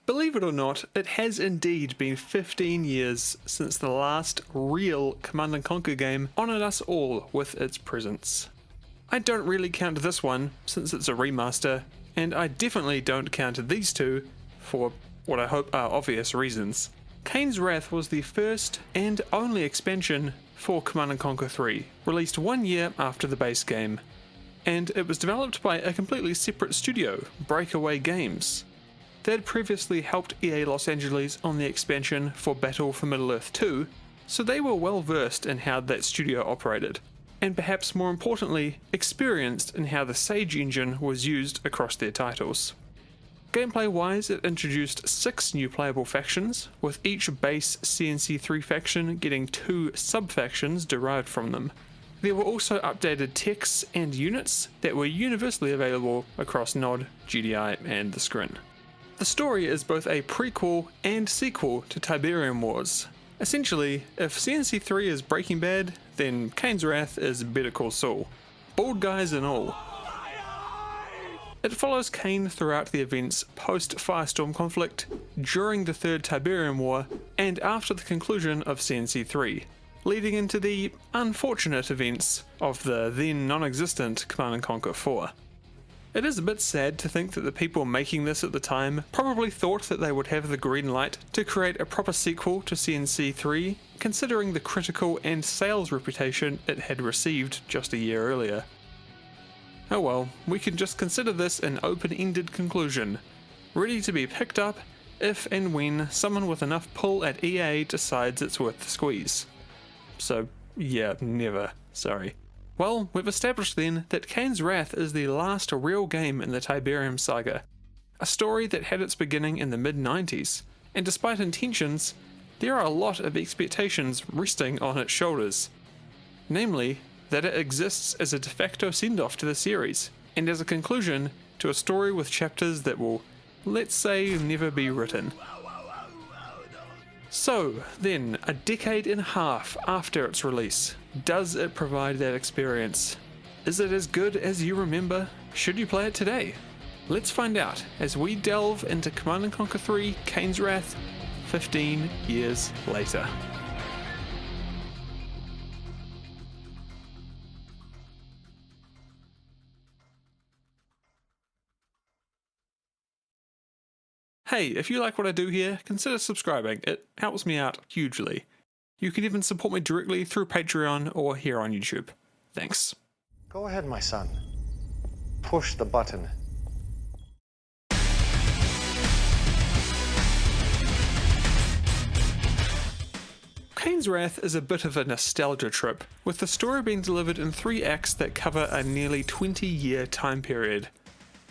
Believe it or not, it has indeed been 15 years since the last real Command & Conquer game honoured us all with its presence. I don't really count this one, since it's a remaster, and I definitely don't count these two, for what I hope are obvious reasons. Kane's Wrath was the first and only expansion for Command & Conquer 3, released 1 year after the base game, and it was developed by a completely separate studio, Breakaway Games. They had previously helped EA Los Angeles on the expansion for Battle for Middle-earth 2, so they were well versed in how that studio operated, and perhaps more importantly, experienced in how the Sage engine was used across their titles. Gameplay-wise, it introduced 6 new playable factions, with each base CNC3 faction getting 2 sub-factions derived from them. There were also updated techs and units that were universally available across NOD, GDI, and the Scrin. The story is both a prequel and sequel to Tiberium Wars. Essentially, if CNC3 is Breaking Bad, then Kane's Wrath is Better Call Saul. Bald guys and all. It follows Kane throughout the events post-Firestorm conflict, during the Third Tiberium War, and after the conclusion of CNC3, leading into the unfortunate events of the then non-existent Command & Conquer 4. It is a bit sad to think that the people making this at the time probably thought that they would have the green light to create a proper sequel to CNC3, considering the critical and sales reputation it had received just a year earlier. Oh well, we can just consider this an open-ended conclusion, ready to be picked up if and when someone with enough pull at EA decides it's worth the squeeze. So, yeah, never. Sorry. Well, we've established then that Kane's Wrath is the last real game in the Tiberium saga, a story that had its beginning in the mid-90s, and despite intentions, there are a lot of expectations resting on its shoulders. Namely, that it exists as a de facto send-off to the series, and as a conclusion to a story with chapters that will, let's say, never be written. So, then, a decade and a half after its release, does it provide that experience? Is it as good as you remember? Should you play it today? Let's find out as we delve into Command & Conquer 3 Kane's Wrath 15 years later. Hey, if you like what I do here, consider subscribing. It helps me out hugely. You can even support me directly through Patreon or here on YouTube. Thanks. Go ahead, my son. Push the button. Kane's Wrath is a bit of a nostalgia trip, with the story being delivered in 3 acts that cover a nearly 20-year time period,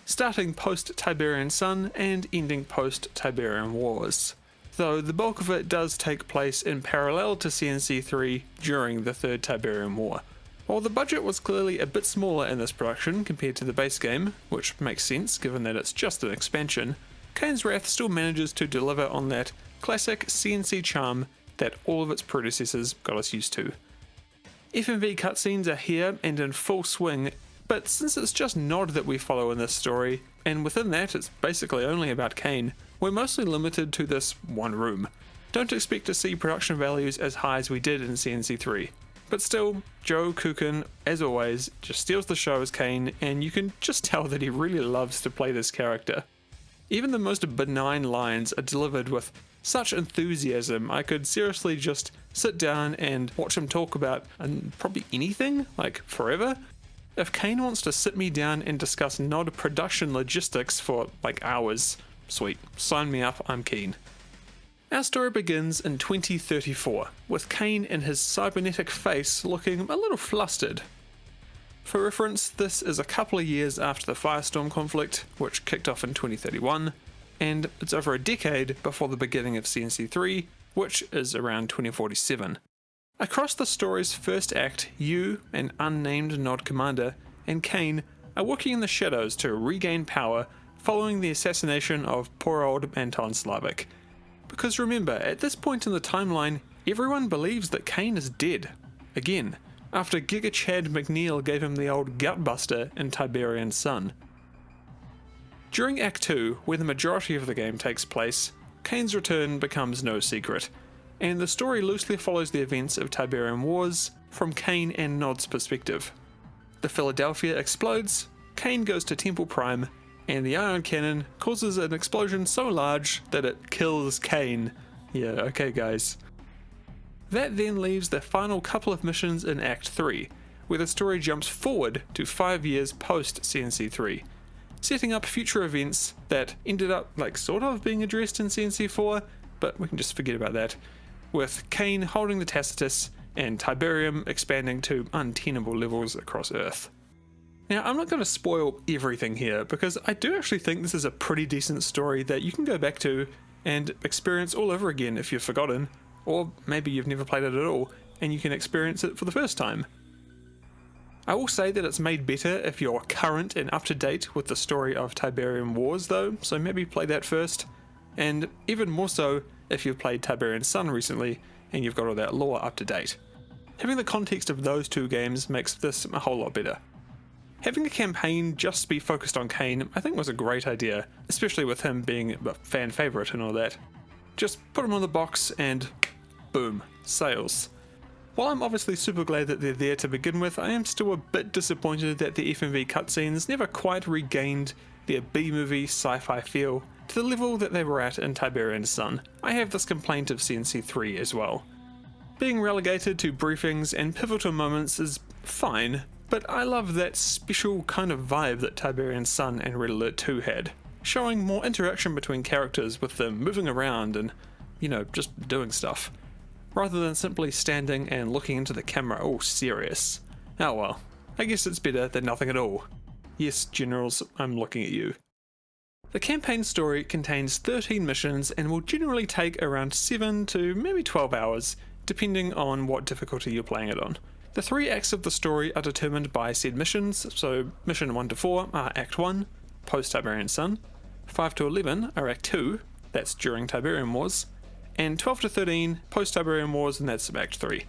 starting post-Tiberian Sun and ending post-Tiberium Wars, though the bulk of it does take place in parallel to CNC3 during the Third Tiberium War. While the budget was clearly a bit smaller in this production compared to the base game, which makes sense given that it's just an expansion, Kane's Wrath still manages to deliver on that classic CNC charm that all of its predecessors got us used to. FMV cutscenes are here and in full swing, but since it's just Nod that we follow in this story, and within that it's basically only about Kane, we're mostly limited to this one room. Don't expect to see production values as high as we did in CNC3. But still, Joe Kukin, as always, just steals the show as Kane, and you can just tell that he really loves to play this character. Even the most benign lines are delivered with such enthusiasm, I could seriously just sit down and watch him talk about probably anything, like forever. If Kane wants to sit me down and discuss Nod production logistics for like hours, sweet, sign me up, I'm keen. Our story begins in 2034, with Kane in his cybernetic face looking a little flustered. For reference, this is a couple of years after the Firestorm conflict, which kicked off in 2031, and it's over a decade before the beginning of CNC3, which is around 2047. Across the story's first act, you, an unnamed Nod commander, and Kane are working in the shadows to regain power following the assassination of poor old Anton Slavik. Because remember, at this point in the timeline, everyone believes that Kane is dead. Again, after Giga Chad McNeil gave him the old gutbuster in Tiberian Sun. During Act 2, where the majority of the game takes place, Kane's return becomes no secret, and the story loosely follows the events of Tiberian Wars from Kane and Nod's perspective. The Philadelphia explodes, Kane goes to Temple Prime, and the ion cannon causes an explosion so large that it kills Kane. Yeah, okay guys. That then leaves the final couple of missions in Act 3, where the story jumps forward to 5 years post CNC 3, setting up future events that ended up sort of being addressed in CNC 4, but we can just forget about that, with Kane holding the Tacitus and Tiberium expanding to untenable levels across Earth. Now, I'm not going to spoil everything here, because I do actually think this is a pretty decent story that you can go back to and experience all over again if you've forgotten, or maybe you've never played it at all, and you can experience it for the first time. I will say that it's made better if you're current and up to date with the story of Tiberian Wars though, so maybe play that first, and even more so if you've played Tiberian Sun recently and you've got all that lore up to date. Having the context of those two games makes this a whole lot better. Having a campaign just be focused on Kane I think was a great idea, especially with him being a fan favourite and all that. Just put him on the box and boom, sales. While I'm obviously super glad that they're there to begin with, I am still a bit disappointed that the FMV cutscenes never quite regained their B-movie sci-fi feel to the level that they were at in Tiberian Sun. I have this complaint of CNC 3 as well. Being relegated to briefings and pivotal moments is fine, but I love that special kind of vibe that Tiberian Sun and Red Alert 2 had, showing more interaction between characters with them moving around and, just doing stuff, rather than simply standing and looking into the camera all serious. Oh well, I guess it's better than nothing at all. Yes, generals, I'm looking at you. The campaign story contains 13 missions and will generally take around 7 to maybe 12 hours, depending on what difficulty you're playing it on. The 3 acts of the story are determined by said missions, so mission 1 to 4 are Act 1, post-Tiberian Sun, 5 to 11 are Act 2, that's during Tiberian Wars, and 12 to 13 post-Tiberian Wars, and that's Act 3.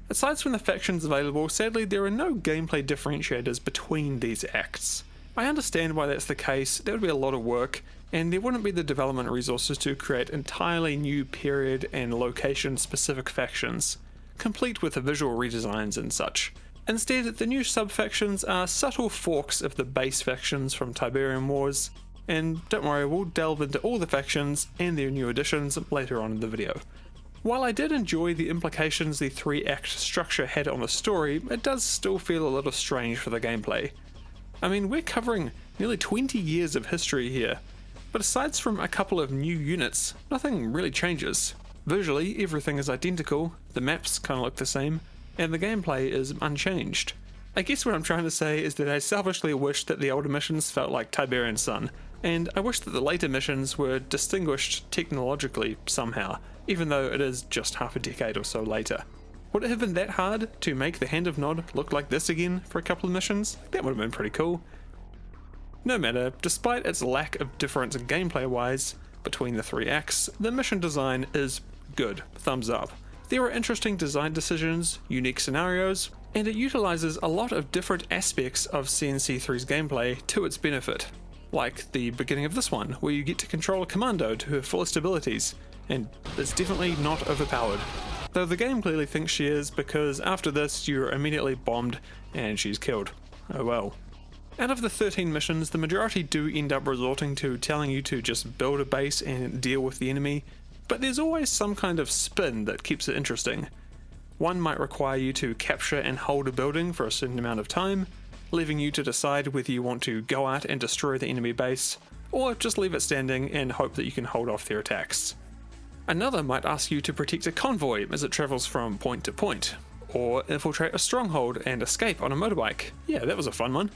Aside from the factions available, sadly there are no gameplay differentiators between these acts. I understand why that's the case, that would be a lot of work, and there wouldn't be the development resources to create entirely new period and location specific factions, complete with the visual redesigns and such. Instead, the new sub-factions are subtle forks of the base factions from Tiberian Wars, and don't worry, we'll delve into all the factions and their new additions later on in the video. While I did enjoy the implications the 3-act structure had on the story, it does still feel a little strange for the gameplay. I mean, we're covering nearly 20 years of history here, but aside from a couple of new units, nothing really changes. Visually, everything is identical, the maps kind of look the same, and the gameplay is unchanged. I guess what I'm trying to say is that I selfishly wish that the older missions felt like Tiberian Sun, and I wish that the later missions were distinguished technologically somehow, even though it is just half a decade or so later. Would it have been that hard to make the Hand of Nod look like this again for a couple of missions? That would have been pretty cool. No matter, despite its lack of difference gameplay-wise between the 3 acts, the mission design is good, thumbs up. There are interesting design decisions, unique scenarios, and it utilizes a lot of different aspects of CNC3's gameplay to its benefit. Like the beginning of this one, where you get to control a commando to her fullest abilities, and it's definitely not overpowered. Though the game clearly thinks she is, because after this you're immediately bombed and she's killed. Oh well. Out of the 13 missions, the majority do end up resorting to telling you to just build a base and deal with the enemy, but there's always some kind of spin that keeps it interesting. One might require you to capture and hold a building for a certain amount of time, leaving you to decide whether you want to go out and destroy the enemy base, or just leave it standing and hope that you can hold off their attacks. Another might ask you to protect a convoy as it travels from point to point, or infiltrate a stronghold and escape on a motorbike. Yeah, that was a fun one.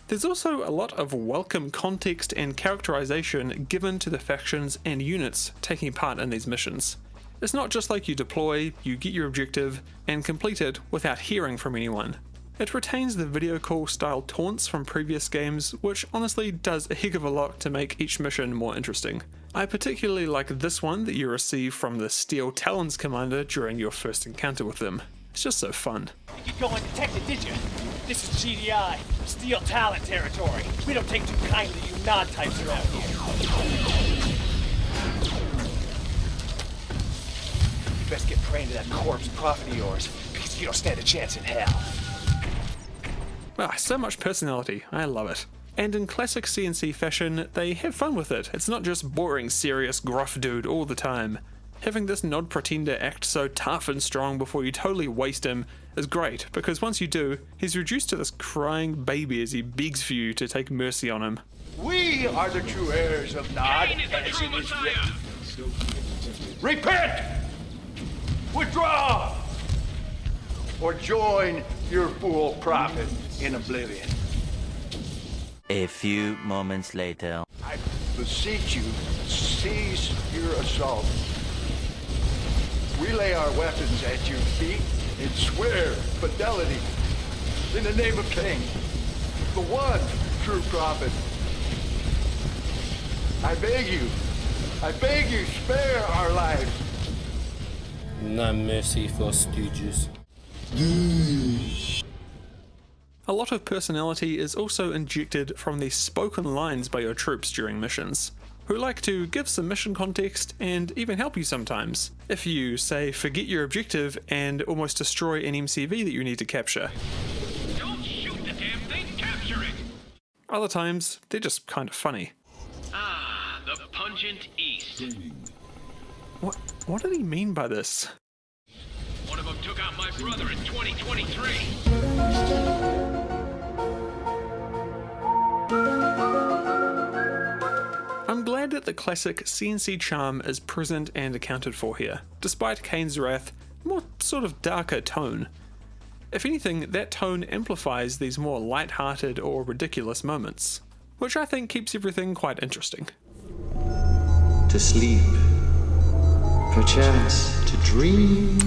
There's also a lot of welcome context and characterization given to the factions and units taking part in these missions. It's not just like you deploy, you get your objective, and complete it without hearing from anyone. It retains the video call style taunts from previous games, which honestly does a heck of a lot to make each mission more interesting. I particularly like this one that you receive from the Steel Talons commander during your first encounter with them. It's just so fun. You could go undetected, did you? This is GDI, Steel Talon territory. We don't take too kindly to you non-types around here. You best get praying to that corpse prophet of yours, because you don't stand a chance in hell. Wow, so much personality. I love it. And in classic CNC fashion, they have fun with it. It's not just boring, serious, gruff dude all the time. Having this nod pretender act so tough and strong before you totally waste him is great, because once you do, he's reduced to this crying baby as he begs for you to take mercy on him. We are the true heirs of Nod, Kane is the as true it is Messiah. written. Repent! Withdraw! Or join your fool prophet in oblivion. A few moments later. I beseech you, cease your assault. We lay our weapons at your feet and swear fidelity in the name of Kane, the one true prophet. I beg you, spare our lives. No mercy for stooges. A lot of personality is also injected from the spoken lines by your troops during missions, who like to give some mission context and even help you sometimes, if you, say, forget your objective and almost destroy an MCV that you need to capture. Don't shoot the damn thing, capture it! Other times, they're just kind of funny. Ah, the pungent East. What did he mean by this? One of them took out my brother in 2023. I'm glad that the classic CNC charm is present and accounted for here, despite Kane's wrath, more sort of darker tone. If anything, that tone amplifies these more light-hearted or ridiculous moments, which I think keeps everything quite interesting. To sleep, perchance to dream.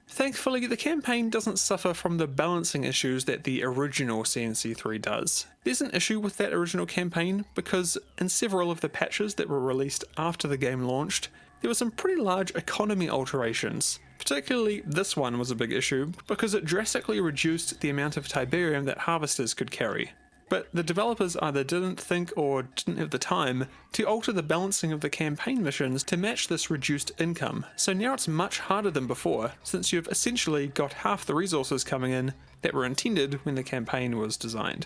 Thankfully, the campaign doesn't suffer from the balancing issues that the original CNC3 does. There's an issue with that original campaign because in several of the patches that were released after the game launched, there were some pretty large economy alterations. Particularly this one was a big issue because it drastically reduced the amount of Tiberium that harvesters could carry. But the developers either didn't think or didn't have the time to alter the balancing of the campaign missions to match this reduced income, so now it's much harder than before, since you've essentially got half the resources coming in that were intended when the campaign was designed.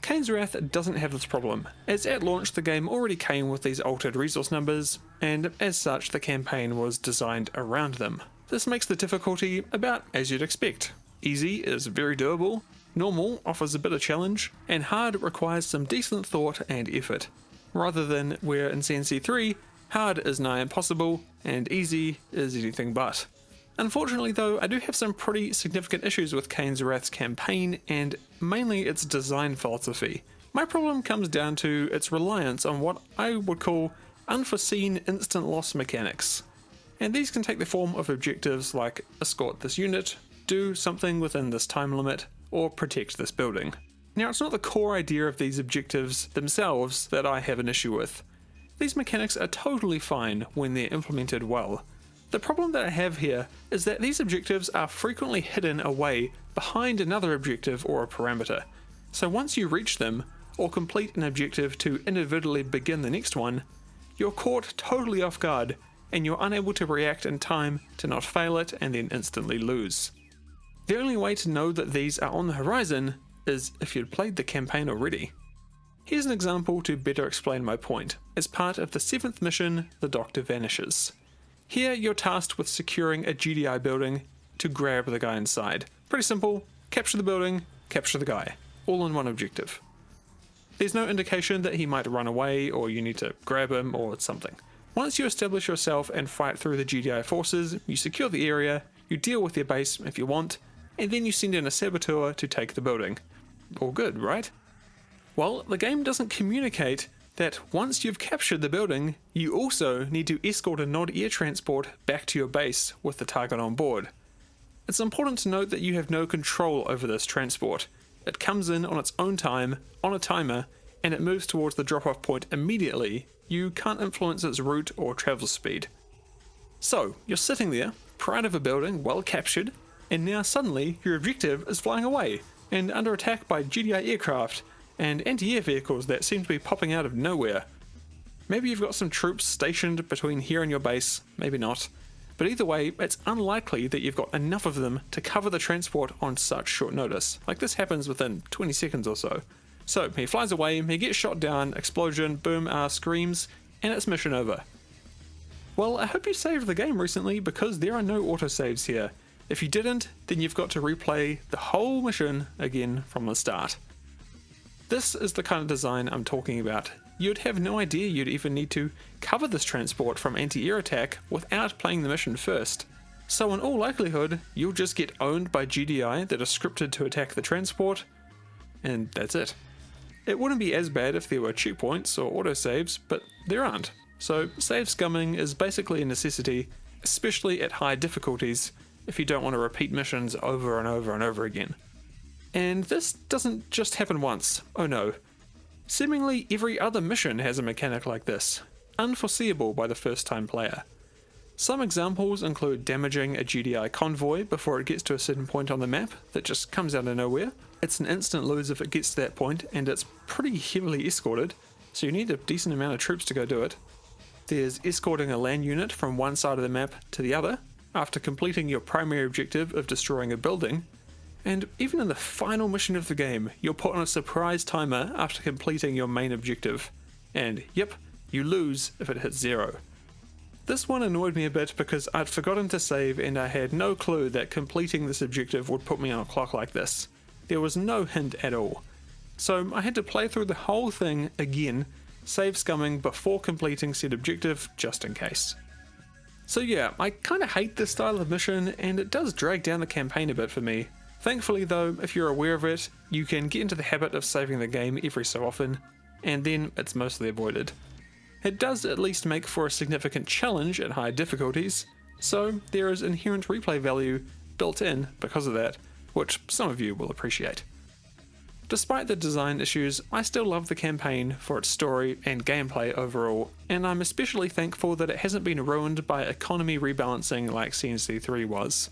Kane's Wrath doesn't have this problem, as at launch the game already came with these altered resource numbers, and as such the campaign was designed around them. This makes the difficulty about as you'd expect. Easy is very doable, normal offers a bit of challenge, and hard requires some decent thought and effort, rather than where in CNC3, hard is nigh impossible and easy is anything but. Unfortunately though, I do have some pretty significant issues with Kane's Wrath's campaign and mainly its design philosophy. My problem comes down to its reliance on what I would call unforeseen instant loss mechanics. And these can take the form of objectives like escort this unit, do something within this time limit, or protect this building. Now it's not the core idea of these objectives themselves that I have an issue with. These mechanics are totally fine when they're implemented well. The problem that I have here is that these objectives are frequently hidden away behind another objective or a parameter. So once you reach them, or complete an objective to individually begin the next one, you're caught totally off guard and you're unable to react in time to not fail it and then instantly lose. The only way to know that these are on the horizon is if you'd played the campaign already. Here's an example to better explain my point, as part of the 7th mission, The Doctor Vanishes. Here you're tasked with securing a GDI building to grab the guy inside. Pretty simple, capture the building, capture the guy, all in one objective. There's no indication that he might run away or you need to grab him or something. Once you establish yourself and fight through the GDI forces, you secure the area, you deal with their base if you want, and then you send in a saboteur to take the building. All good, right? Well, the game doesn't communicate that once you've captured the building, you also need to escort a Nod air transport back to your base with the target on board. It's important to note that you have no control over this transport. It comes in on its own time, on a timer, and it moves towards the drop-off point immediately. You can't influence its route or travel speed. So, you're sitting there, proud of a building, well captured, and now suddenly your objective is flying away and under attack by GDI aircraft and anti-air vehicles that seem to be popping out of nowhere. Maybe you've got some troops stationed between here and your base, maybe not, but either way, it's unlikely that you've got enough of them to cover the transport on such short notice. Like, this happens within 20 seconds or so. So he flies away, he gets shot down, explosion, boom, screams, and it's mission over. Well, I hope you saved the game recently, because there are no autosaves here. If you didn't, then you've got to replay the whole mission again from the start. This is the kind of design I'm talking about. You'd have no idea you'd even need to cover this transport from anti-air attack without playing the mission first. So in all likelihood, you'll just get owned by GDI that are scripted to attack the transport, and that's it. It wouldn't be as bad if there were checkpoints or autosaves, but there aren't. So save scumming is basically a necessity, especially at high difficulties, if you don't want to repeat missions over and over and over again. And this doesn't just happen once, oh no. Seemingly every other mission has a mechanic like this, unforeseeable by the first time player. Some examples include damaging a GDI convoy before it gets to a certain point on the map that just comes out of nowhere. It's an instant lose if it gets to that point, and it's pretty heavily escorted, so you need a decent amount of troops to go do it. There's escorting a land unit from one side of the map to the other, after completing your primary objective of destroying a building. And even in the final mission of the game, you're put on a surprise timer after completing your main objective. And yep, you lose if it hits 0. This one annoyed me a bit because I'd forgotten to save and I had no clue that completing this objective would put me on a clock like this. There was no hint at all. So I had to play through the whole thing again, save scumming before completing said objective just in case. So yeah, I kinda hate this style of mission and it does drag down the campaign a bit for me. Thankfully though, if you're aware of it, you can get into the habit of saving the game every so often, and then it's mostly avoided. It does at least make for a significant challenge at high difficulties, so there is inherent replay value built in because of that, which some of you will appreciate. Despite the design issues, I still love the campaign for its story and gameplay overall, and I'm especially thankful that it hasn't been ruined by economy rebalancing like CNC3 was.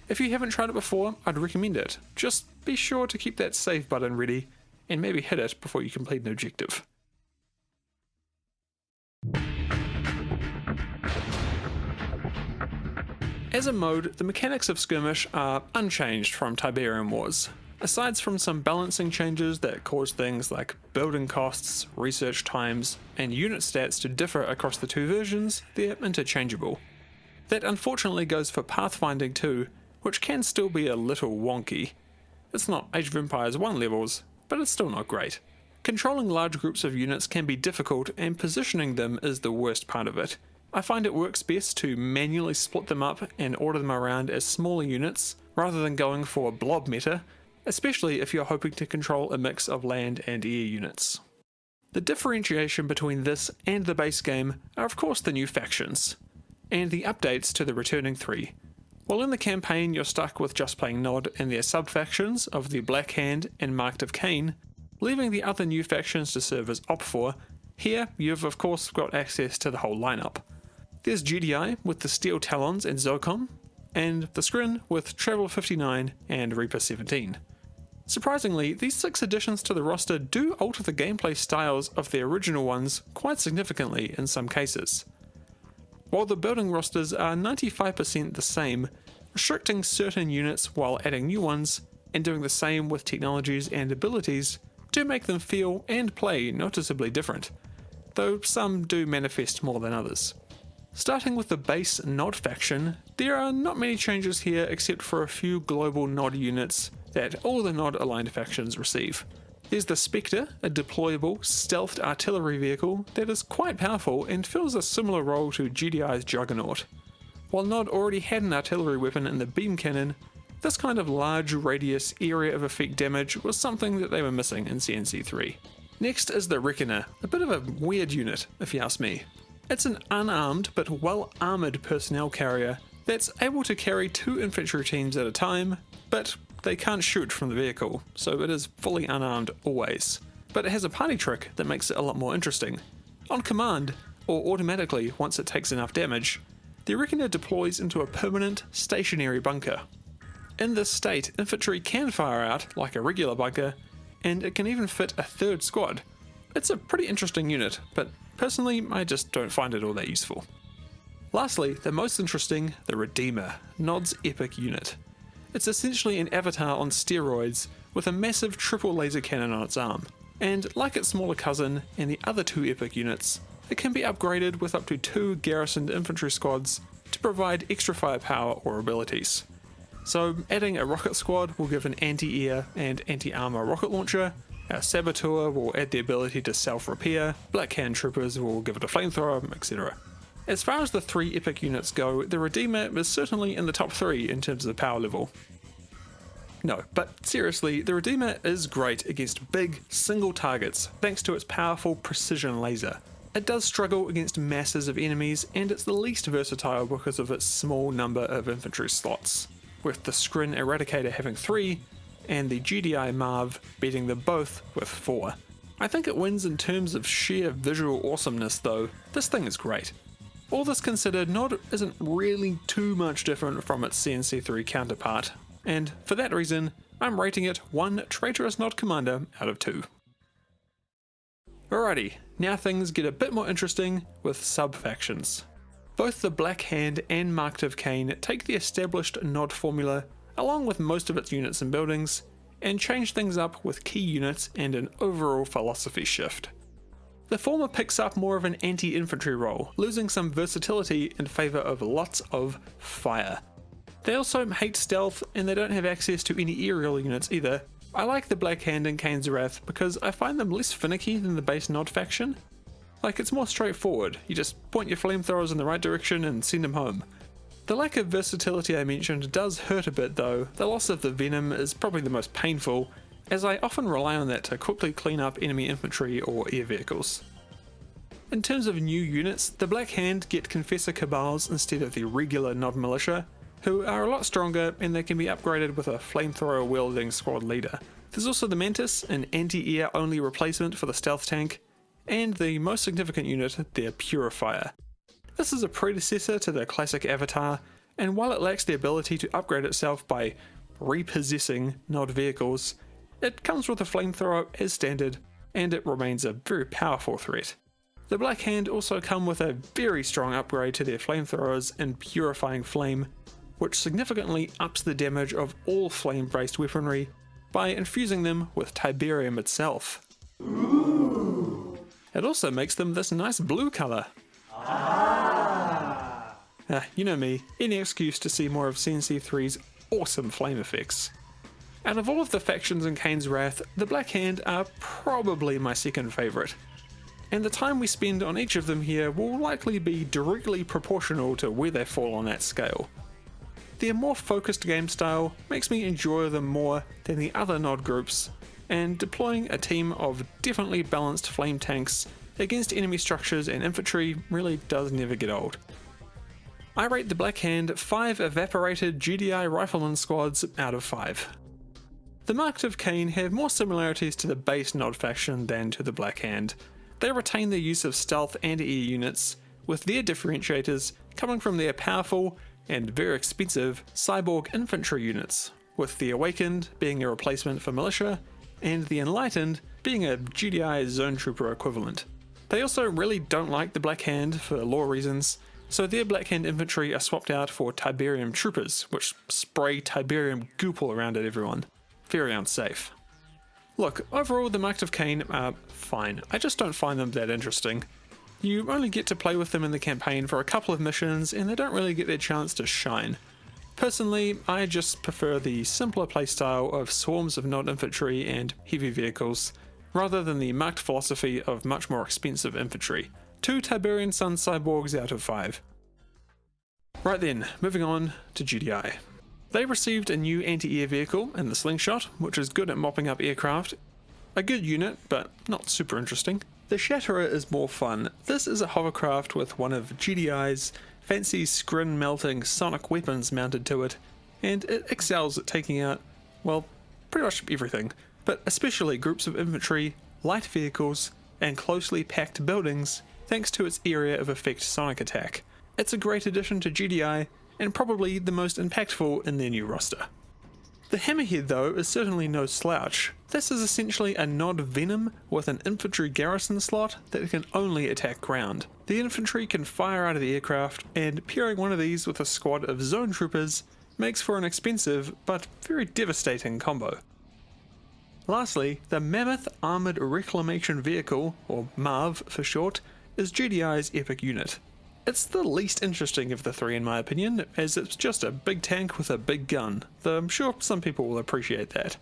If you haven't tried it before, I'd recommend it. Just be sure to keep that save button ready, and maybe hit it before you complete an objective. As a mode, the mechanics of Skirmish are unchanged from Tiberium Wars. Aside from some balancing changes that cause things like building costs, research times, and unit stats to differ across the two versions, they're interchangeable. That unfortunately goes for pathfinding too, which can still be a little wonky. It's not Age of Empires 1 levels, but it's still not great. Controlling large groups of units can be difficult, and positioning them is the worst part of it. I find it works best to manually split them up and order them around as smaller units, rather than going for a blob meta, especially if you're hoping to control a mix of land and air units. The differentiation between this and the base game are of course the new factions, and the updates to the returning 3. While in the campaign you're stuck with just playing Nod and their sub-factions of the Black Hand and Marked of Kane, leaving the other new factions to serve as Op4, here you've of course got access to the whole lineup. There's GDI with the Steel Talons and ZOCOM, and the Scrin with Traveler 59 and Reaper 17. Surprisingly, these 6 additions to the roster do alter the gameplay styles of the original ones quite significantly in some cases. While the building rosters are 95% the same, restricting certain units while adding new ones, and doing the same with technologies and abilities, do make them feel and play noticeably different, though some do manifest more than others. Starting with the base Nod faction, there are not many changes here except for a few global Nod units that all the Nod aligned factions receive. There's the Spectre, a deployable, stealthed artillery vehicle that is quite powerful and fills a similar role to GDI's Juggernaut. While Nod already had an artillery weapon in the beam cannon, this kind of large radius area of effect damage was something that they were missing in CNC3. Next is the Reckoner, a bit of a weird unit if you ask me. It's an unarmed but well-armoured personnel carrier that's able to carry 2 infantry teams at a time, but they can't shoot from the vehicle, so it is fully unarmed always. But it has a party trick that makes it a lot more interesting. On command, or automatically once it takes enough damage, the Reckoner deploys into a permanent, stationary bunker. in this state, infantry can fire out like a regular bunker, and it can even fit a third squad. It's a pretty interesting unit, but personally I just don't find it all that useful. Lastly, the most interesting, the Redeemer, Nod's epic unit. It's essentially an avatar on steroids with a massive triple laser cannon on its arm, and like its smaller cousin and the other two epic units, it can be upgraded with up to 2 garrisoned infantry squads to provide extra firepower or abilities. So adding a rocket squad will give an anti-air and anti-armor rocket launcher, a saboteur will add the ability to self-repair, Black Hand troopers will give it a flamethrower, etc. As far as the 3 epic units go, the Redeemer is certainly in the top 3 in terms of power level. No, but seriously, the Redeemer is great against big, single targets thanks to its powerful precision laser. It does struggle against masses of enemies, and it's the least versatile because of its small number of infantry slots, with the Scrin Eradicator having 3, and the GDI Marv beating them both with 4. I think it wins in terms of sheer visual awesomeness though. This thing is great. All this considered, Nod isn't really too much different from its CNC3 counterpart, and for that reason, I'm rating it 1 traitorous Nod commander out of 2. Alrighty, now things get a bit more interesting with sub-factions. Both the Black Hand and Marked of Kane take the established Nod formula, along with most of its units and buildings, and change things up with key units and an overall philosophy shift. The former picks up more of an anti-infantry role, losing some versatility in favour of lots of fire. They also hate stealth, and they don't have access to any aerial units either. I like the Black Hand and Kane's Wrath because I find them less finicky than the base Nod faction. Like, it's more straightforward, you just point your flamethrowers in the right direction and send them home. The lack of versatility I mentioned does hurt a bit though. The loss of the Venom is probably the most painful, as I often rely on that to quickly clean up enemy infantry or air vehicles. In terms of new units, the Black Hand get Confessor Cabals instead of the regular Nod Militia, who are a lot stronger and they can be upgraded with a flamethrower wielding squad leader. There's also the Mantis, an anti-air only replacement for the stealth tank, and the most significant unit, their Purifier. This is a predecessor to the classic Avatar, and while it lacks the ability to upgrade itself by repossessing Nod vehicles, it comes with a flamethrower as standard, and it remains a very powerful threat. The Black Hand also come with a very strong upgrade to their flamethrowers in Purifying Flame, which significantly ups the damage of all flame-based weaponry by infusing them with Tiberium itself. Ooh. It also makes them this nice blue colour. You know me, any excuse to see more of CNC3's awesome flame effects. Out of all of the factions in Kane's Wrath, the Black Hand are probably my second favourite, and the time we spend on each of them here will likely be directly proportional to where they fall on that scale. Their more focused game style makes me enjoy them more than the other Nod groups, and deploying a team of definitely balanced flame tanks against enemy structures and infantry really does never get old. I rate the Black Hand 5 evaporated GDI rifleman squads out of 5. The Marked of Kane have more similarities to the base Nod faction than to the Black Hand. They retain the use of stealth and air units, with their differentiators coming from their powerful and very expensive cyborg infantry units, with the Awakened being a replacement for militia, and the Enlightened being a GDI zone trooper equivalent. They also really don't like the Black Hand for lore reasons, so their Black Hand infantry are swapped out for Tiberium troopers, which spray Tiberium goop all around at everyone. Very unsafe. Look, overall the Marked of Kane are fine, I just don't find them that interesting. You only get to play with them in the campaign for a couple of missions and they don't really get their chance to shine. Personally, I just prefer the simpler playstyle of swarms of Nod infantry and heavy vehicles, rather than the marked philosophy of much more expensive infantry. 2 Tiberian Sun cyborgs out of 5. Right then, moving on to GDI. They received a new anti-air vehicle in the Slingshot, which is good at mopping up aircraft. A good unit, but not super interesting. The Shatterer is more fun. This is a hovercraft with one of GDI's fancy Scrin melting sonic weapons mounted to it, and it excels at taking out, well, pretty much everything, but especially groups of infantry, light vehicles, and closely packed buildings, thanks to its area of effect sonic attack. It's a great addition to GDI, and probably the most impactful in their new roster. The Hammerhead though is certainly no slouch. This is essentially a Nod Venom with an infantry garrison slot that can only attack ground. The infantry can fire out of the aircraft, and pairing one of these with a squad of zone troopers makes for an expensive but very devastating combo. Lastly, the Mammoth Armoured Reclamation Vehicle, or MARV for short, is GDI's epic unit. It's the least interesting of the three in my opinion, as it's just a big tank with a big gun, though I'm sure some people will appreciate that.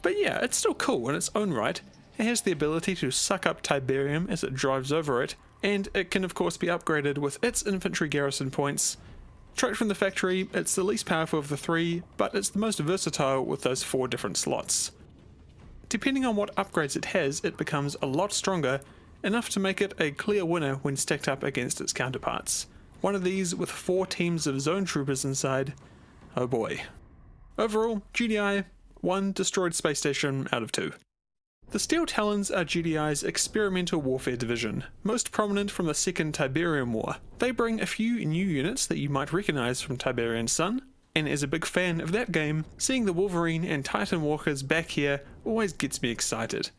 But yeah, it's still cool in its own right. It has the ability to suck up Tiberium as it drives over it, and it can of course be upgraded with its infantry garrison points. Straight from the factory, it's the least powerful of the three, but it's the most versatile with those 4 different slots. Depending on what upgrades it has, it becomes a lot stronger, enough to make it a clear winner when stacked up against its counterparts. One of these with 4 teams of zone troopers inside. Oh boy. Overall, GDI, 1 destroyed space station out of 2. The Steel Talons are GDI's experimental warfare division, most prominent from the Second Tiberium War. They bring a few new units that you might recognise from Tiberian Sun, and as a big fan of that game, seeing the Wolverine and Titan Walkers back here always gets me excited.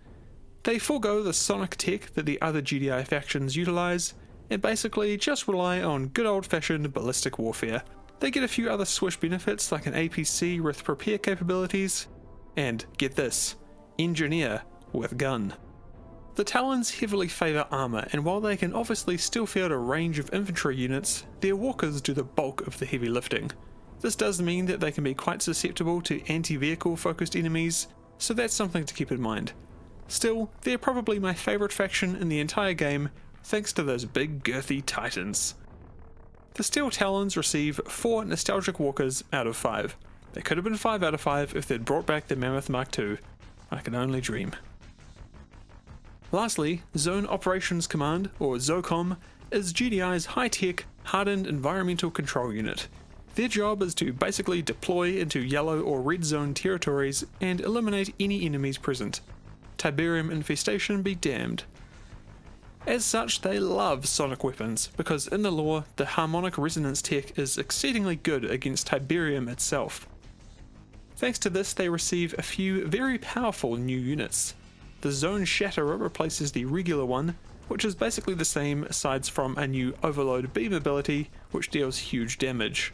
They forego the sonic tech that the other GDI factions utilise, and basically just rely on good old-fashioned ballistic warfare. They get a few other swish benefits like an APC with repair capabilities, and get this, engineer with gun. The Talons heavily favour armour, and while they can obviously still field a range of infantry units, their walkers do the bulk of the heavy lifting. This does mean that they can be quite susceptible to anti-vehicle focused enemies, so that's something to keep in mind. Still, they're probably my favourite faction in the entire game, thanks to those big girthy titans. The Steel Talons receive 4 nostalgic walkers out of 5. They could have been 5 out of 5 if they'd brought back the Mammoth Mark II. I can only dream. Lastly, Zone Operations Command, or ZOCOM, is GDI's high-tech, hardened environmental control unit. Their job is to basically deploy into yellow or red zone territories and eliminate any enemies present. Tiberium infestation be damned. As such, they love sonic weapons, because in the lore, the harmonic resonance tech is exceedingly good against Tiberium itself. Thanks to this, they receive a few very powerful new units. The Zone Shatterer replaces the regular one, which is basically the same aside from a new Overload beam ability, which deals huge damage.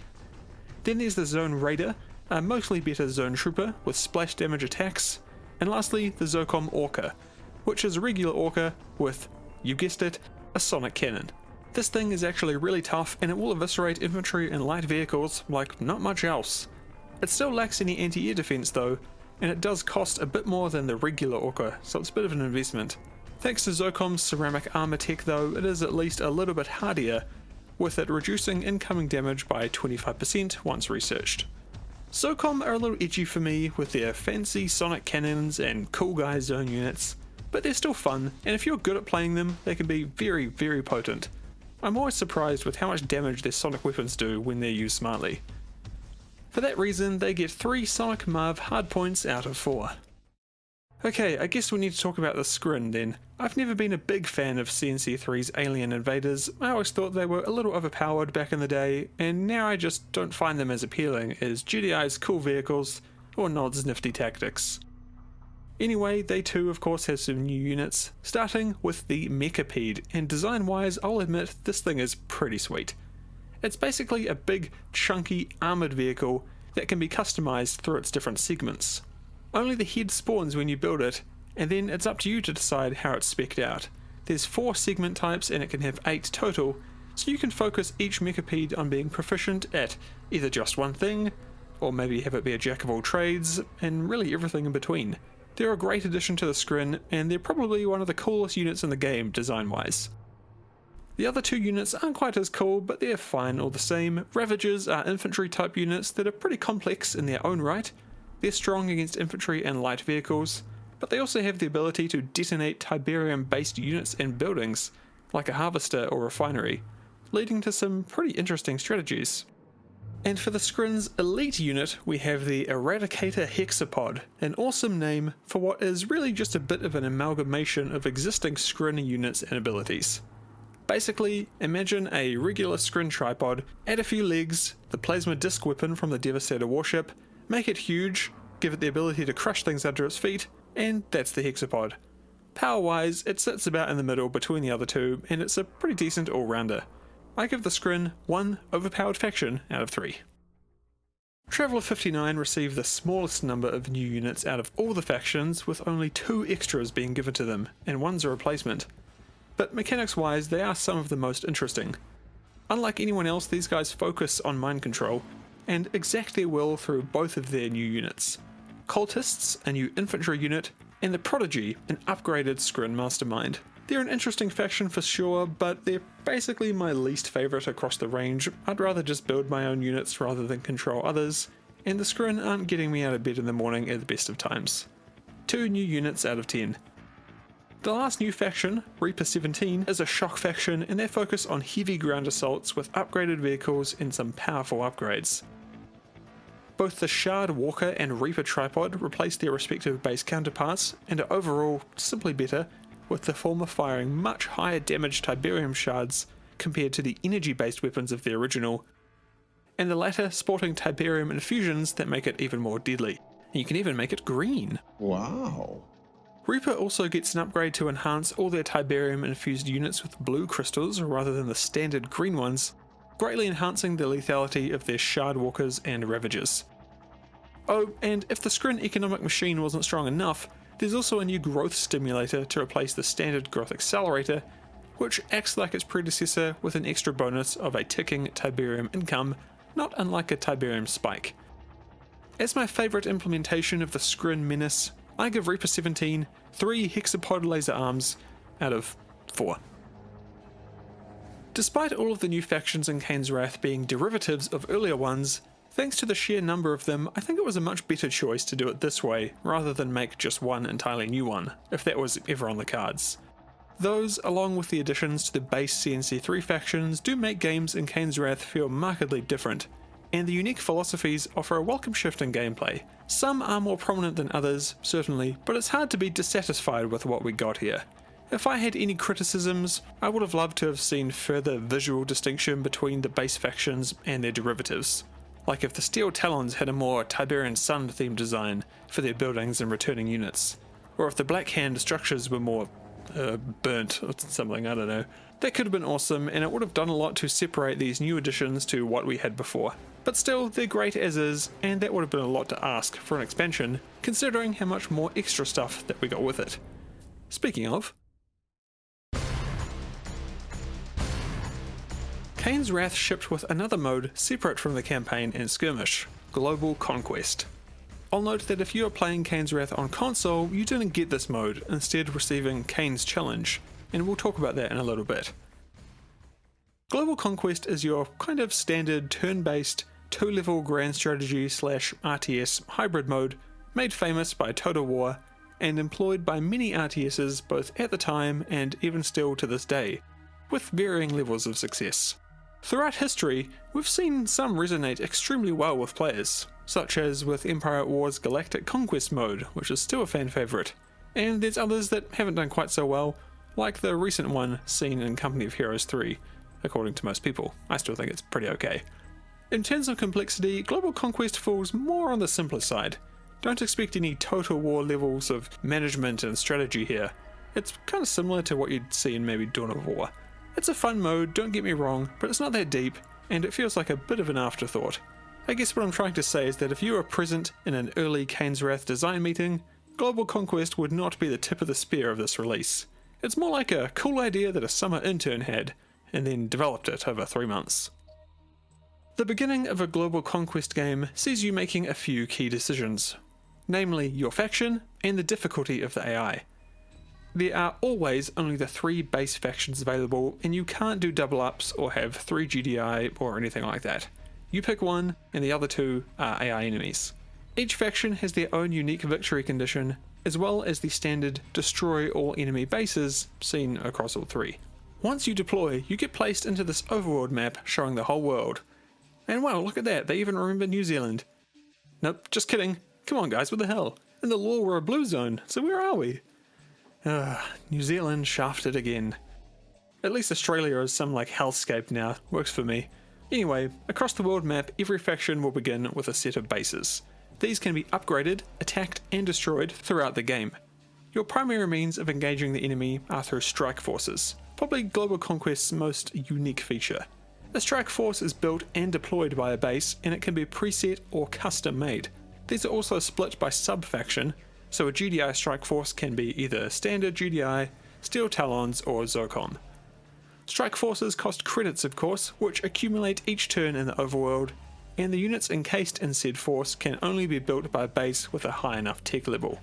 Then there's the Zone Raider, a mostly better zone trooper with splash damage attacks, and lastly the ZOCOM Orca, which is a regular Orca with, you guessed it, a sonic cannon. This thing is actually really tough and it will eviscerate infantry and light vehicles like not much else. It still lacks any anti-air defense though, and it does cost a bit more than the regular Orca, so it's a bit of an investment. Thanks to ZOCOM's ceramic armor tech though, it is at least a little bit hardier, with it reducing incoming damage by 25% once researched. ZOCOM are a little edgy for me with their fancy sonic cannons and cool guy zone units, but they're still fun, and if you're good at playing them, they can be very, very potent. I'm always surprised with how much damage their sonic weapons do when they're used smartly. For that reason, they get 3 Sonic Marv hardpoints out of 4. Okay, I guess we need to talk about the Scrin then. I've never been a big fan of CNC3's alien invaders. I always thought they were a little overpowered back in the day, and now I just don't find them as appealing as GDI's cool vehicles or Nod's nifty tactics. Anyway, they too of course have some new units, starting with the Mechapede, and design wise I'll admit this thing is pretty sweet. It's basically a big, chunky, armoured vehicle that can be customised through its different segments. Only the head spawns when you build it, and then it's up to you to decide how it's spec'd out. There's 4 segment types and it can have 8 total, so you can focus each Mechapede on being proficient at either just one thing, or maybe have it be a jack of all trades, and really everything in between. They're a great addition to the Scrin, and they're probably one of the coolest units in the game design-wise. The other 2 units aren't quite as cool, but they're fine all the same. Ravagers are infantry type units that are pretty complex in their own right. They're strong against infantry and light vehicles, but they also have the ability to detonate Tiberium-based units and buildings, like a harvester or refinery, leading to some pretty interesting strategies. And for the Scrin's elite unit, we have the Eradicator Hexapod, an awesome name for what is really just a bit of an amalgamation of existing Scrin units and abilities. Basically, imagine a regular Scrin tripod, add a few legs, the plasma disc weapon from the Devastator warship, make it huge, give it the ability to crush things under its feet, and that's the hexapod. Power-wise, it sits about in the middle between the other two, and it's a pretty decent all-rounder. I give the Scrin 1 overpowered faction out of 3. Traveller 59 received the smallest number of new units out of all the factions, with only 2 extras being given to them, and 1's a replacement. But mechanics-wise, they are some of the most interesting. Unlike anyone else, these guys focus on mind control, and exact their will through both of their new units. Cultists, a new infantry unit, and the Prodigy, an upgraded Scrin mastermind. They're an interesting faction for sure, but they're basically my least favourite across the range. I'd rather just build my own units rather than control others, and the Scrin aren't getting me out of bed in the morning at the best of times. 2 new units out of 10. The last new faction, Reaper 17, is a shock faction, and they focus on heavy ground assaults with upgraded vehicles and some powerful upgrades. Both the Shard Walker and Reaper Tripod replace their respective base counterparts and are overall simply better, with the former firing much higher damage Tiberium shards compared to the energy-based weapons of the original, and the latter sporting Tiberium infusions that make it even more deadly. And you can even make it green. Wow. Reaper also gets an upgrade to enhance all their Tiberium infused units with blue crystals rather than the standard green ones, greatly enhancing the lethality of their Shard Walkers and Ravagers. Oh, and if the Scrin economic machine wasn't strong enough, there's also a new growth stimulator to replace the standard growth accelerator, which acts like its predecessor with an extra bonus of a ticking Tiberium income, not unlike a Tiberium spike. As my favourite implementation of the Scrin menace, I give Reaper 17 3 hexapod laser arms out of 4. Despite all of the new factions in Kane's Wrath being derivatives of earlier ones, thanks to the sheer number of them, I think it was a much better choice to do it this way, rather than make just one entirely new one, if that was ever on the cards. Those, along with the additions to the base CNC3 factions, do make games in Kane's Wrath feel markedly different, and the unique philosophies offer a welcome shift in gameplay. Some are more prominent than others, certainly, but it's hard to be dissatisfied with what we got here. If I had any criticisms, I would have loved to have seen further visual distinction between the base factions and their derivatives. Like if the Steel Talons had a more Tiberian Sun themed design for their buildings and returning units, or if the Black Hand structures were more burnt or something, I don't know. That could have been awesome, and it would have done a lot to separate these new additions to what we had before. But still, they're great as is, and that would have been a lot to ask for an expansion, considering how much more extra stuff that we got with it. Speaking of, Kane's Wrath shipped with another mode separate from the campaign and Skirmish, Global Conquest. I'll note that if you are playing Kane's Wrath on console, you didn't get this mode, instead receiving Kane's Challenge, and we'll talk about that in a little bit. Global Conquest is your kind of standard turn-based, 2-level grand strategy / RTS hybrid mode, made famous by Total War, and employed by many RTSs both at the time and even still to this day, with varying levels of success. Throughout history, we've seen some resonate extremely well with players, such as with Empire at War's Galactic Conquest mode, which is still a fan favourite, and there's others that haven't done quite so well, like the recent one seen in Company of Heroes 3, according to most people. I still think it's pretty okay. In terms of complexity, Global Conquest falls more on the simpler side. Don't expect any Total War levels of management and strategy here. It's kind of similar to what you'd see in maybe Dawn of War. It's a fun mode, don't get me wrong, but it's not that deep, and it feels like a bit of an afterthought. I guess what I'm trying to say is that if you were present in an early Kane's Wrath design meeting, Global Conquest would not be the tip of the spear of this release. It's more like a cool idea that a summer intern had, and then developed it over 3 months. The beginning of a Global Conquest game sees you making a few key decisions, namely your faction and the difficulty of the AI. There are always only the 3 base factions available, and you can't do double ups or have 3 GDI or anything like that. You pick one, and the other 2 are AI enemies. Each faction has their own unique victory condition, as well as the standard destroy all enemy bases seen across all 3. Once you deploy, you get placed into this overworld map showing the whole world. And wow, look at that, they even remember New Zealand. Nope, just kidding. Come on guys, what the hell? In the lore we're a blue zone, so where are we? New Zealand shafted again. At least Australia is some like hellscape now, works for me. Anyway, across the world map, every faction will begin with a set of bases. These can be upgraded, attacked and destroyed throughout the game. Your primary means of engaging the enemy are through strike forces, probably Global Conquest's most unique feature. A strike force is built and deployed by a base, and it can be preset or custom made. These are also split by sub-faction, so a GDI strike force can be either standard GDI, Steel Talons or ZOCOM. Strike forces cost credits of course, which accumulate each turn in the overworld, and the units encased in said force can only be built by a base with a high enough tech level.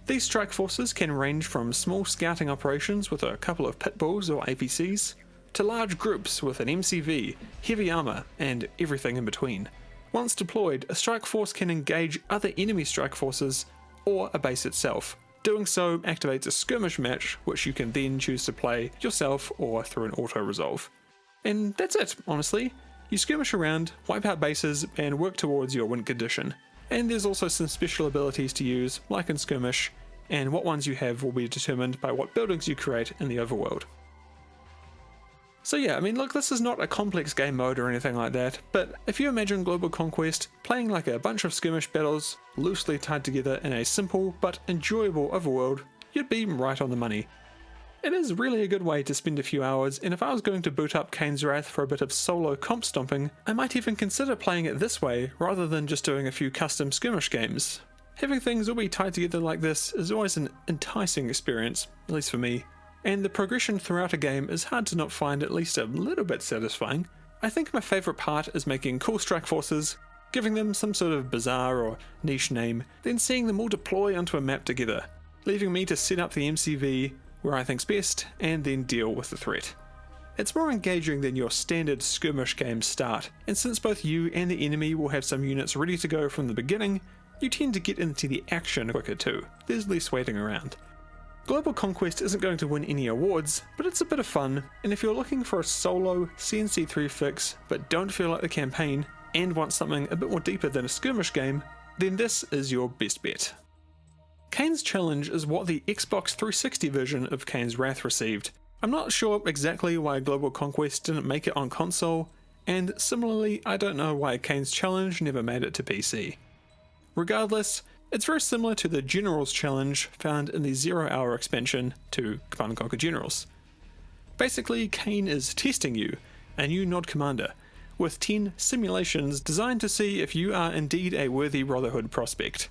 These strike forces can range from small scouting operations with a couple of pit bulls or APCs, to large groups with an MCV, heavy armor, and everything in between. Once deployed, a strike force can engage other enemy strike forces or a base itself. Doing so activates a skirmish match, which you can then choose to play yourself or through an auto-resolve. And that's it, honestly. You skirmish around, wipe out bases, and work towards your win condition. And there's also some special abilities to use, like in Skirmish, and what ones you have will be determined by what buildings you create in the overworld. So yeah, I mean look, this is not a complex game mode or anything like that, but if you imagine Global Conquest playing like a bunch of skirmish battles loosely tied together in a simple but enjoyable overworld, you'd be right on the money. It is really a good way to spend a few hours, and if I was going to boot up Kane's Wrath for a bit of solo comp stomping, I might even consider playing it this way rather than just doing a few custom skirmish games. Having things all be tied together like this is always an enticing experience, at least for me, and the progression throughout a game is hard to not find at least a little bit satisfying. I think my favourite part is making cool strike forces, giving them some sort of bizarre or niche name, then seeing them all deploy onto a map together, leaving me to set up the MCV where I think's best, and then deal with the threat. It's more engaging than your standard skirmish games start, and since both you and the enemy will have some units ready to go from the beginning, you tend to get into the action quicker too. There's less waiting around. Global Conquest isn't going to win any awards, but it's a bit of fun, and if you're looking for a solo CNC3 fix but don't feel like the campaign, and want something a bit more deeper than a skirmish game, then this is your best bet. Kane's Challenge is what the Xbox 360 version of Kane's Wrath received. I'm not sure exactly why Global Conquest didn't make it on console, and similarly I don't know why Kane's Challenge never made it to PC. Regardless, it's very similar to the General's Challenge found in the 0 Hour expansion to Command & Conquer Generals. Basically, Kane is testing you, a new Nod Commander, with 10 simulations designed to see if you are indeed a worthy Brotherhood prospect.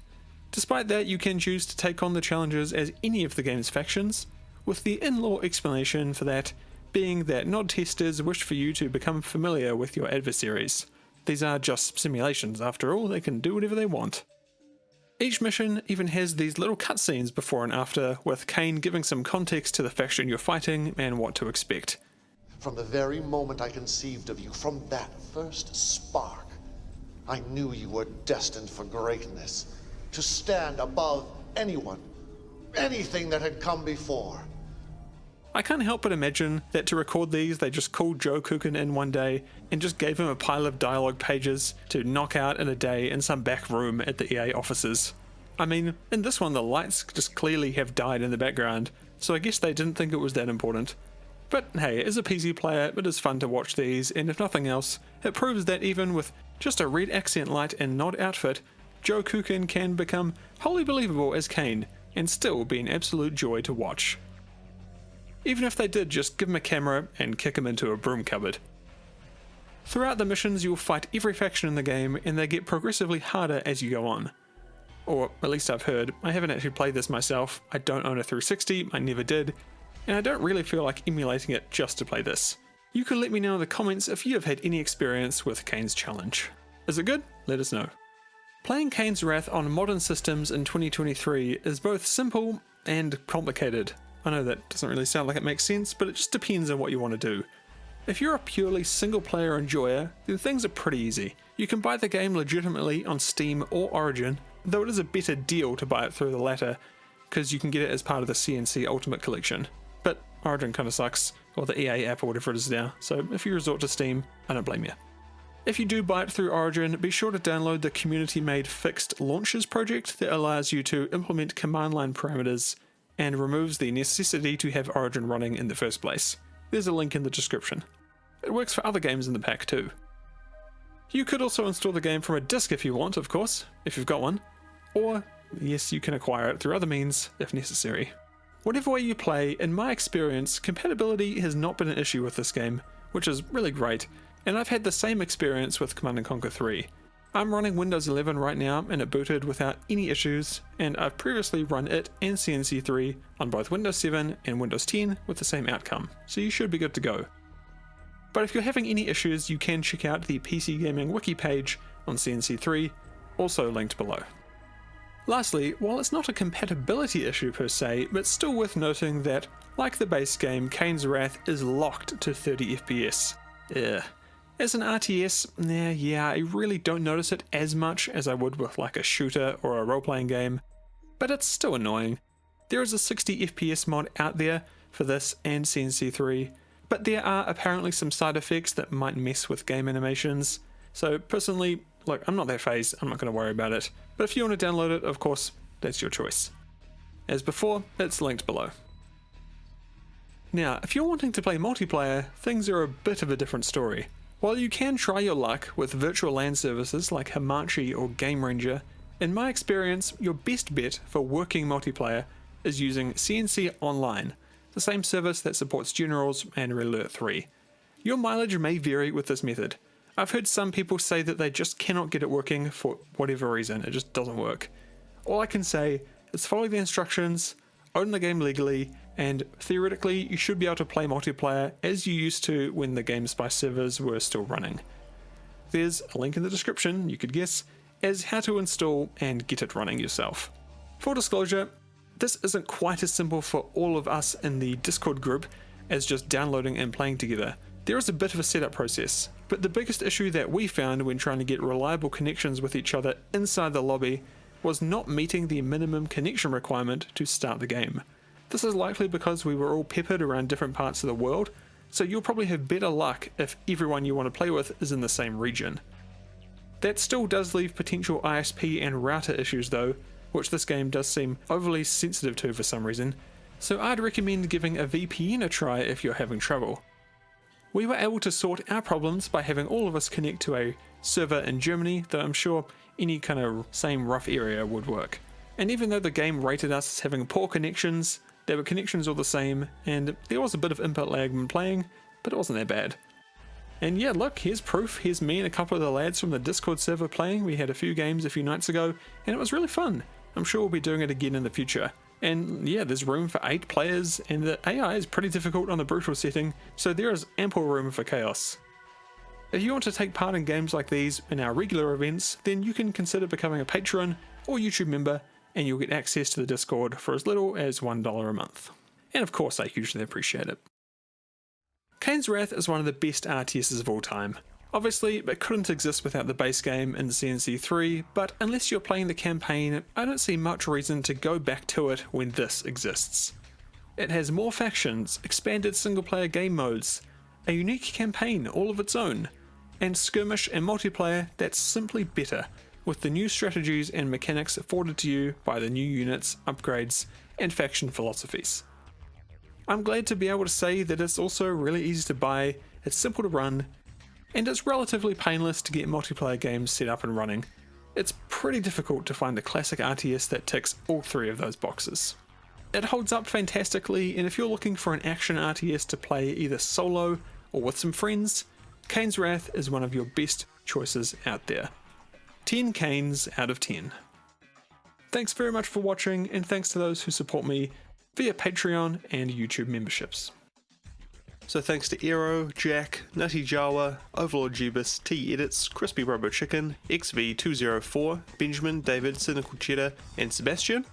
Despite that, you can choose to take on the challenges as any of the game's factions, with the in-law explanation for that being that Nod testers wish for you to become familiar with your adversaries. These are just simulations after all, they can do whatever they want. Each mission even has these little cutscenes before and after, with Kane giving some context to the faction you're fighting and what to expect. From the very moment I conceived of you, from that first spark, I knew you were destined for greatness. To stand above anyone, anything that had come before. I can't help but imagine that to record these they just called Joe Cookin in one day and just gave him a pile of dialogue pages to knock out in a day in some back room at the EA offices. I mean, in this one the lights just clearly have died in the background, so I guess they didn't think it was that important. But hey, as a PC player it is fun to watch these, and if nothing else, it proves that even with just a red accent light and Nod outfit, Joe Cookin can become wholly believable as Kane, and still be an absolute joy to watch. Even if they did just give him a camera and kick him into a broom cupboard. Throughout the missions you'll fight every faction in the game, and they get progressively harder as you go on. Or at least I've heard. I haven't actually played this myself, I don't own a 360, I never did, and I don't really feel like emulating it just to play this. You can let me know in the comments if you have had any experience with Kane's Challenge. Is it good? Let us know. Playing Kane's Wrath on modern systems in 2023 is both simple and complicated. I know that doesn't really sound like it makes sense, but it just depends on what you want to do. If you're a purely single player enjoyer, then things are pretty easy. You can buy the game legitimately on Steam or Origin, though it is a better deal to buy it through the latter, because you can get it as part of the CNC Ultimate Collection. But Origin kinda sucks, or the EA app or whatever it is now, so if you resort to Steam, I don't blame you. If you do buy it through Origin, be sure to download the community-made Fixed Launchers project that allows you to implement command line parameters and removes the necessity to have Origin running in the first place. There's a link in the description. It works for other games in the pack too. You could also install the game from a disc if you want, of course, if you've got one, or yes, you can acquire it through other means if necessary. Whatever way you play, in my experience, compatibility has not been an issue with this game, which is really great, and I've had the same experience with Command & Conquer 3. I'm running Windows 11 right now and it booted without any issues, and I've previously run it and CNC3 on both Windows 7 and Windows 10 with the same outcome, so you should be good to go. But if you're having any issues, you can check out the PC Gaming wiki page on CNC3, also linked below. Lastly, while it's not a compatibility issue per se, it's still worth noting that, like the base game, Kane's Wrath is locked to 30 FPS. Ugh. As an RTS, yeah, I really don't notice it as much as I would with like a shooter or a role-playing game, but it's still annoying. There is a 60 FPS mod out there for this and CNC3, but there are apparently some side effects that might mess with game animations, so personally, look, I'm not that phased, I'm not going to worry about it, but if you want to download it, of course, that's your choice. As before, it's linked below. Now, if you're wanting to play multiplayer, things are a bit of a different story. While you can try your luck with virtual LAN services like Hamachi or Game Ranger, in my experience, your best bet for working multiplayer is using CNC Online, the same service that supports Generals and Red Alert 3. Your mileage may vary with this method. I've heard some people say that they just cannot get it working for whatever reason, it just doesn't work. All I can say is follow the instructions, own the game legally, and theoretically you should be able to play multiplayer as you used to when the GameSpy servers were still running. There's a link in the description, you could guess, as how to install and get it running yourself. Full disclosure, this isn't quite as simple for all of us in the Discord group as just downloading and playing together. There is a bit of a setup process, but the biggest issue that we found when trying to get reliable connections with each other inside the lobby was not meeting the minimum connection requirement to start the game. This is likely because we were all peppered around different parts of the world, so you'll probably have better luck if everyone you want to play with is in the same region. That still does leave potential ISP and router issues though, which this game does seem overly sensitive to for some reason, so I'd recommend giving a VPN a try if you're having trouble. We were able to sort our problems by having all of us connect to a server in Germany, though I'm sure any kind of same rough area would work. And even though the game rated us as having poor connections, there were connections all the same, and there was a bit of input lag when playing, but it wasn't that bad. And yeah, look, here's proof. Here's me and a couple of the lads from the Discord server playing. We had a few games a few nights ago, and it was really fun. I'm sure we'll be doing it again in the future. And yeah, there's room for 8 players, and the AI is pretty difficult on the brutal setting, so there is ample room for chaos. If you want to take part in games like these in our regular events, then you can consider becoming a patron or YouTube member, and you'll get access to the Discord for as little as $1 a month. And of course, I hugely appreciate it. Kane's Wrath is one of the best RTSs of all time. Obviously, it couldn't exist without the base game in CNC3, but unless you're playing the campaign, I don't see much reason to go back to it when this exists. It has more factions, expanded single-player game modes, a unique campaign all of its own, and skirmish and multiplayer that's simply better, with the new strategies and mechanics afforded to you by the new units, upgrades, and faction philosophies. I'm glad to be able to say that it's also really easy to buy, it's simple to run, and it's relatively painless to get multiplayer games set up and running. It's pretty difficult to find a classic RTS that ticks all 3 of those boxes. It holds up fantastically, and if you're looking for an action RTS to play either solo or with some friends, Kane's Wrath is one of your best choices out there. 10 Kanes out of 10. Thanks very much for watching, and thanks to those who support me via Patreon and YouTube memberships. So thanks to Aero, Jack, Nutty Jawa, Overlord Jubis, T-Edits, Crispy Robo Chicken, XV204, Benjamin, David, Cynical Cheddar, and Sebastian,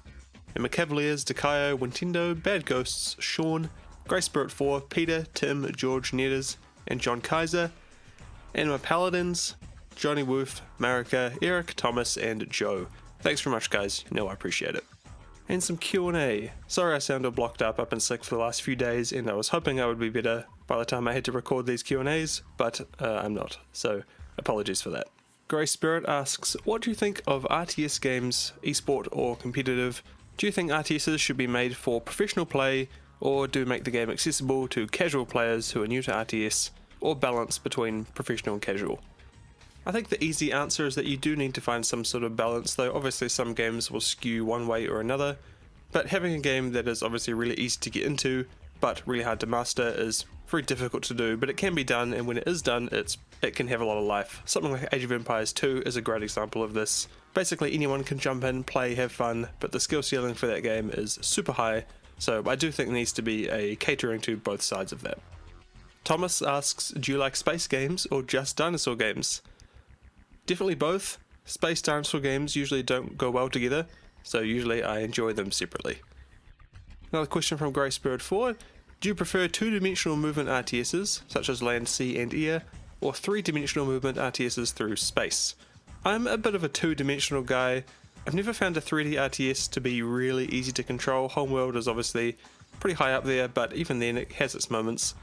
and my Cavaliers, Dakayo, Wintendo, Bad Ghosts, Sean, Grey Spirit 4, Peter, Tim, George Netters, and John Kaiser, and my Paladins, Johnny Woof, Marika, Eric, Thomas, and Joe. Thanks very much, guys. You know I appreciate it. And some Q&A. Sorry I sounded blocked up. I've been sick for the last few days, and I was hoping I would be better by the time I had to record these Q&As, but I'm not. So apologies for that. Grey Spirit asks, what do you think of RTS games, esport or competitive? Do you think RTSs should be made for professional play, or do make the game accessible to casual players who are new to RTS, or balance between professional and casual? I think the easy answer is that you do need to find some sort of balance, though obviously some games will skew one way or another, but having a game that is obviously really easy to get into but really hard to master is very difficult to do, but it can be done, and when it is done, it can have a lot of life. Something like Age of Empires 2 is a great example of this. Basically anyone can jump in, play, have fun, but the skill ceiling for that game is super high, so I do think there needs to be a catering to both sides of that. Thomas asks, do you like space games or just dinosaur games? Definitely both. Space dinosaur games usually don't go well together, so usually I enjoy them separately. Another question from Grey Spirit 4. Do you prefer two-dimensional movement RTSs, such as land, sea and air, or three-dimensional movement RTSs through space? I'm a bit of a two-dimensional guy. I've never found a 3D RTS to be really easy to control. Homeworld is obviously pretty high up there, but even then it has its moments.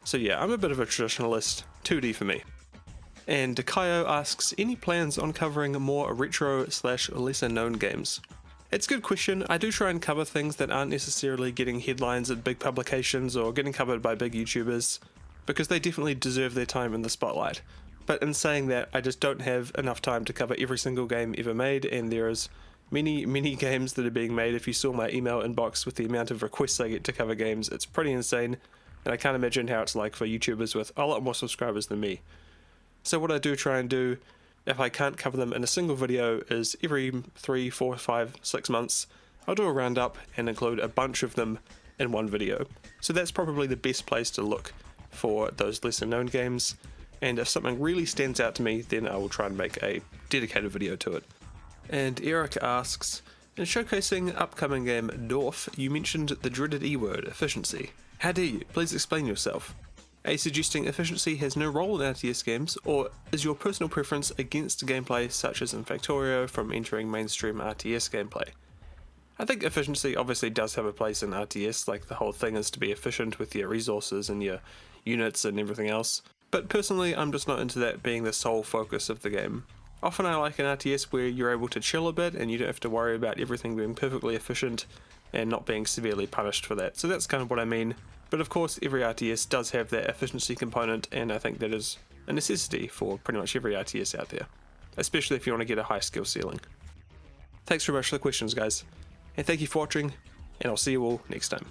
So yeah, I'm a bit of a traditionalist. 2D for me. And Kaio asks, any plans on covering more retro / lesser known games? It's a good question. I do try and cover things that aren't necessarily getting headlines at big publications or getting covered by big YouTubers, because they definitely deserve their time in the spotlight. But in saying that, I just don't have enough time to cover every single game ever made, and there is many games that are being made. If you saw my email inbox with the amount of requests I get to cover games, it's pretty insane, and I can't imagine how it's like for YouTubers with a lot more subscribers than me. So what I do try and do, if I can't cover them in a single video, is every 3, 4, 5, 6 months, I'll do a roundup and include a bunch of them in one video. So that's probably the best place to look for those lesser known games, and if something really stands out to me, then I will try and make a dedicated video to it. And Eric asks, in showcasing upcoming game Dwarf, you mentioned the dreaded E word, efficiency. How dare you? Please explain yourself. Are you suggesting efficiency has no role in RTS games, or is your personal preference against gameplay such as in Factorio from entering mainstream RTS gameplay? I think efficiency obviously does have a place in RTS, like the whole thing is to be efficient with your resources and your units and everything else, but personally I'm just not into that being the sole focus of the game. Often I like an RTS where you're able to chill a bit and you don't have to worry about everything being perfectly efficient and not being severely punished for that, so that's kind of what I mean. But of course every RTS does have that efficiency component, and I think that is a necessity for pretty much every RTS out there, especially if you want to get a high skill ceiling. Thanks very much for the questions guys, and thank you for watching, and I'll see you all next time.